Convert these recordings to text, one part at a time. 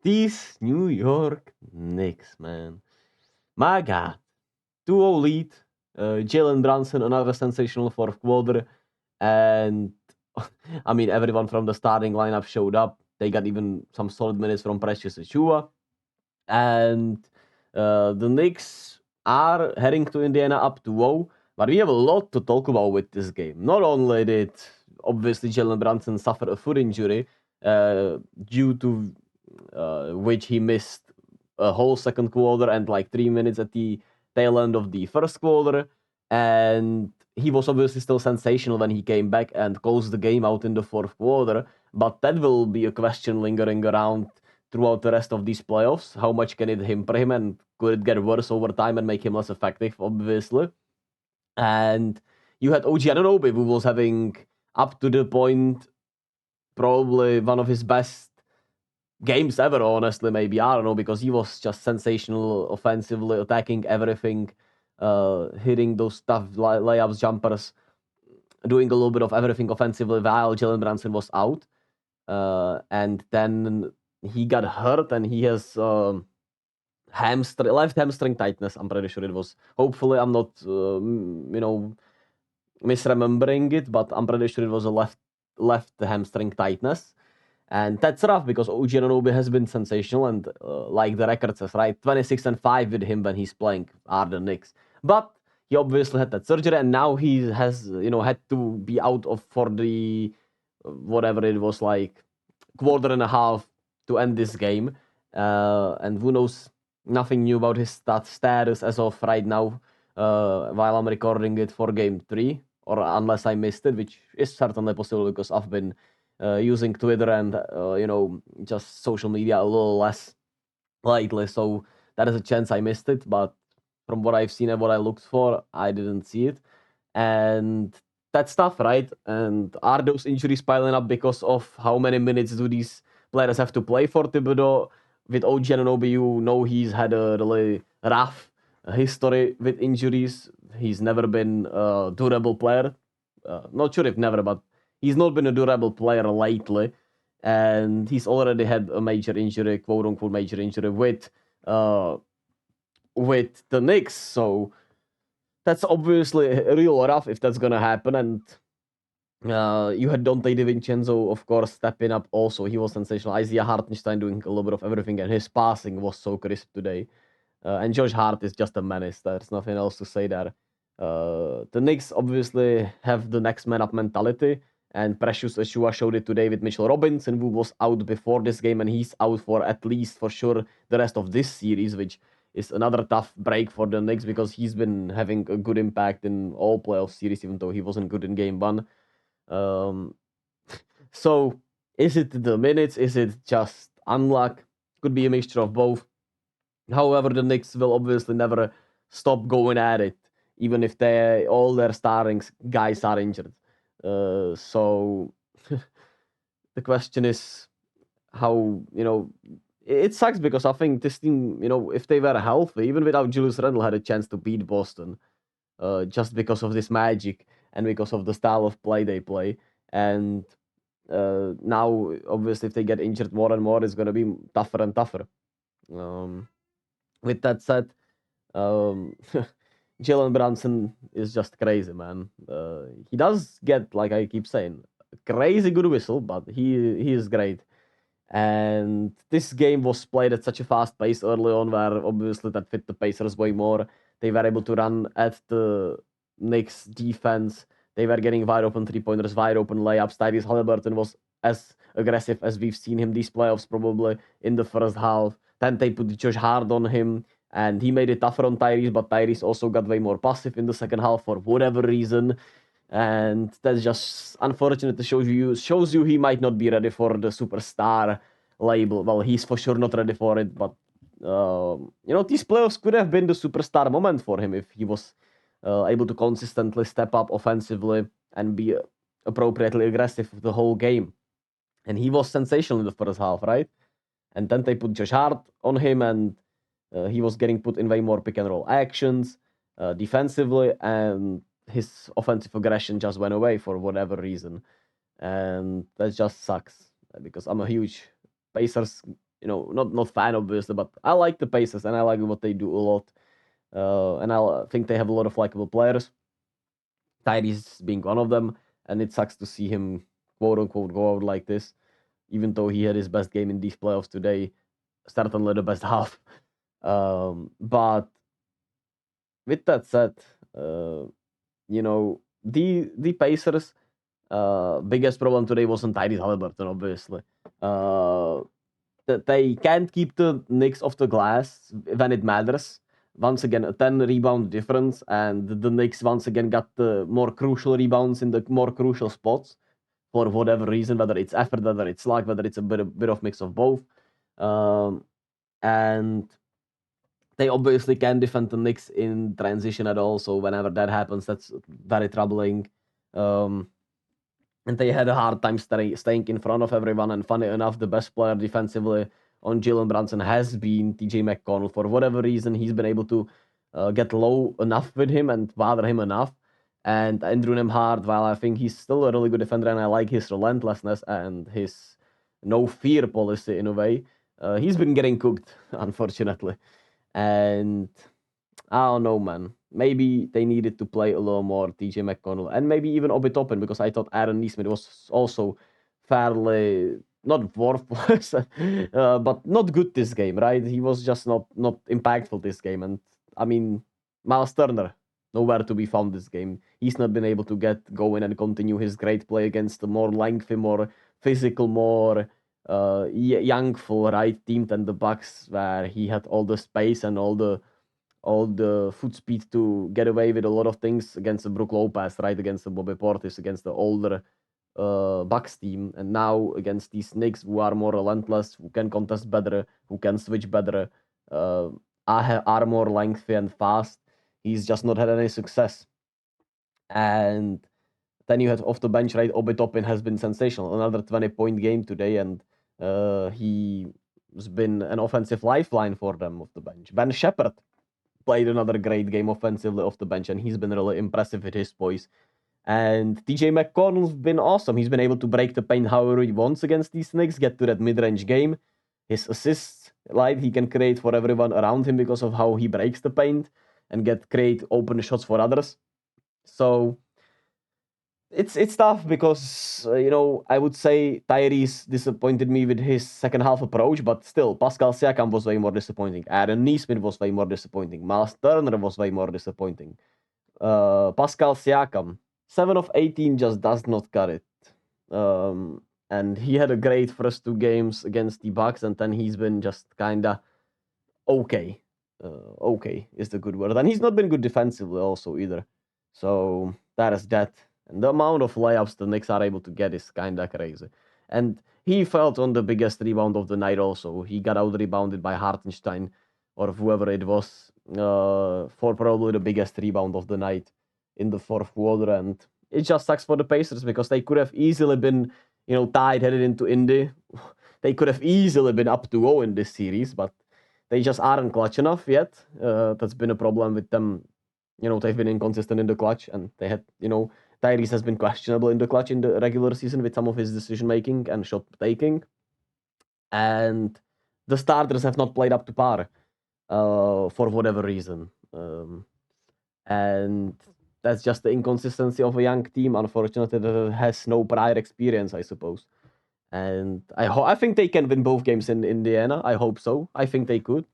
These New York Knicks, man. My God. 2-0 lead. Jalen Brunson, another sensational fourth quarter. And I mean, everyone from the starting lineup showed up. They got even some solid minutes from Precious Achua. And the Knicks are heading to Indiana up 2-0. But we have a lot to talk about with this game. Not only did obviously Jalen Brunson suffer a foot injury, due to which he missed a whole second quarter and like 3 minutes at the tail end of the first quarter. And he was obviously still sensational when he came back and closed the game out in the fourth quarter. But that will be a question lingering around throughout the rest of these playoffs. How much can it hamper him, and could it get worse over time and make him less effective, obviously? And you had OG Anunoby, who was having, up to the point, probably one of his best games ever, honestly, maybe. I don't know, because he was just sensational offensively, attacking everything, hitting those tough layups, jumpers, doing a little bit of everything offensively while Jalen Brunson was out. And then he got hurt and he has left hamstring tightness. I'm pretty sure it was. Hopefully, I'm not, misremembering it, but I'm pretty sure it was a left hamstring tightness. And that's rough because OG Anunoby has been sensational, and like the record says, right, 26-5 with him when he's playing are the Knicks. But he obviously had that surgery, and now he has, had to be out of for the whatever it was, like quarter and a half to end this game. And who knows, nothing new about his status as of right now, while I'm recording it for game 3, or unless I missed it, which is certainly possible because I've been using Twitter and just social media a little less lately. So that is a chance I missed it. But from what I've seen and what I looked for, I didn't see it. And that's tough, right? And are those injuries piling up because of how many minutes do these players have to play for Thibodeau? With OG Anunoby, you know he's had a really rough history with injuries. He's never been a durable player. Not sure if never, but he's not been a durable player lately. And he's already had a major injury, quote unquote major injury, uh, with the Knicks. So that's obviously real rough if that's gonna happen. And you had Dante DiVincenzo, of course, stepping up also. He was sensational. Isaiah Hartenstein doing a little bit of everything, and his passing was so crisp today. And Josh Hart is just a menace. There's nothing else to say there. The Knicks obviously have the next man up mentality, and Precious Achua showed it today with Mitchell Robinson, who was out before this game, and he's out for at least for sure the rest of this series, which is another tough break for the Knicks because he's been having a good impact in all playoff series, even though he wasn't good in game 1. Um, so is it the minutes? Is it just unluck? Could be a mixture of both. However, the Knicks will obviously never stop going at it, even if all their starting guys are injured. So the question is how, it sucks because I think this team, if they were healthy, even without Julius Randle, had a chance to beat Boston, just because of this magic and because of the style of play they play. And now, obviously, if they get injured more and more, it's going to be tougher and tougher. Um, with that said, um, Jalen Brunson is just crazy, man. He does get, like I keep saying, a crazy good whistle, but he is great. And this game was played at such a fast pace early on, where obviously that fit the Pacers way more. They were able to run at the Knicks defense. They were getting wide open 3-pointers, wide open layups. Tyrese Halliburton was as aggressive as we've seen him these playoffs, probably in the first half. Then they put Josh Hart on him, and he made it tougher on Tyrese, but Tyrese also got way more passive in the second half for whatever reason. And that's just unfortunate. To shows you he might not be ready for the superstar label. Well, he's for sure not ready for it, but these playoffs could have been the superstar moment for him if he was able to consistently step up offensively and be appropriately aggressive the whole game. And he was sensational in the first half, right? And then they put Josh Hart on him, and he was getting put in way more pick and roll actions defensively, and his offensive aggression just went away for whatever reason. And that just sucks because I'm a huge Pacers not fan obviously, but I like the Pacers and I like what they do a lot. And I think they have a lot of likable players. Tyrese being one of them, and it sucks to see him quote unquote go out like this, even though he had his best game in these playoffs today, certainly the best half. But with that said, the Pacers' biggest problem today wasn't Tyrese Halliburton, obviously. That they can't keep the Knicks off the glass when it matters. Once again, a 10 rebound difference, and the Knicks once again got the more crucial rebounds in the more crucial spots for whatever reason, whether it's effort, whether it's luck, whether it's a bit of mix of both. And they obviously can defend the Knicks in transition at all. So whenever that happens, that's very troubling. And they had a hard time staying in front of everyone. And funny enough, the best player defensively on Jalen Brunson has been TJ McConnell. For whatever reason, he's been able to get low enough with him and bother him enough. And Andrew Nemhard, while I think he's still a really good defender and I like his relentlessness and his no fear policy in a way, he's been getting cooked, unfortunately. And I don't know, man. Maybe they needed to play a little more TJ McConnell and maybe even Obi Toppin because I thought Aaron Neesmith was also fairly not worthless, but not good this game, right? He was just not impactful this game. And I mean, Miles Turner, nowhere to be found this game. He's not been able to get going and continue his great play against the more lengthy, more physical, more youngful right team than the Bucks, where he had all the space and all the foot speed to get away with a lot of things against the Brook Lopez, right? Against the Bobby Portis, against the older Bucks team, and now against these Knicks who are more relentless, who can contest better, who can switch better, are more lengthy and fast. He's just not had any success. And then you had off the bench, right? Obi Toppin has been sensational. Another 20-point game today, and he's been an offensive lifeline for them off the bench. Ben Shepherd played another great game offensively off the bench, and he's been really impressive with his poise. And TJ McConnell's been awesome. He's been able to break the paint however he wants against these Knicks, get to that mid-range game. His assists, right, he can create for everyone around him because of how he breaks the paint and create open shots for others. So it's tough because I would say Tyrese disappointed me with his second half approach, but still Pascal Siakam was way more disappointing. Aaron Neesmith was way more disappointing. Miles Turner was way more disappointing. Pascal Siakam, 7 of 18 just does not cut it. And he had a great first two games against the Bucks, and then he's been just kinda okay. Okay is the good word, and he's not been good defensively also either. So that is that. And the amount of layups the Knicks are able to get is kinda crazy. And he felt on the biggest rebound of the night also. He got out rebounded by Hartenstein or whoever it was for probably the biggest rebound of the night in the fourth quarter. And it just sucks for the Pacers because they could have easily been, tied headed into Indy. They could have easily been up 2-0 in this series, but they just aren't clutch enough yet. That's been a problem with them. They've been inconsistent in the clutch, and they had, Tyrese has been questionable in the clutch in the regular season with some of his decision making and shot taking. And the starters have not played up to par for whatever reason. And that's just the inconsistency of a young team, unfortunately, that has no prior experience, I suppose. And I think they can win both games in Indiana. I hope so. I think they could.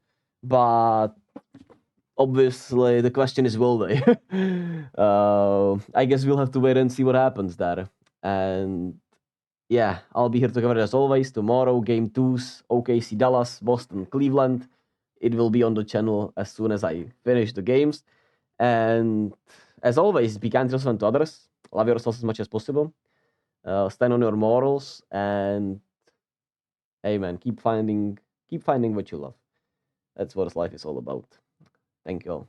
But obviously, the question is, will they? I guess we'll have to wait and see what happens there. And yeah, I'll be here to cover it as always. Tomorrow, game 2's OKC Dallas, Boston, Cleveland. It will be on the channel as soon as I finish the games. And as always, be kind to yourself and to others. Love yourselves as much as possible. Stand on your morals, and hey man, keep finding what you love. That's what life is all about. Thank you all.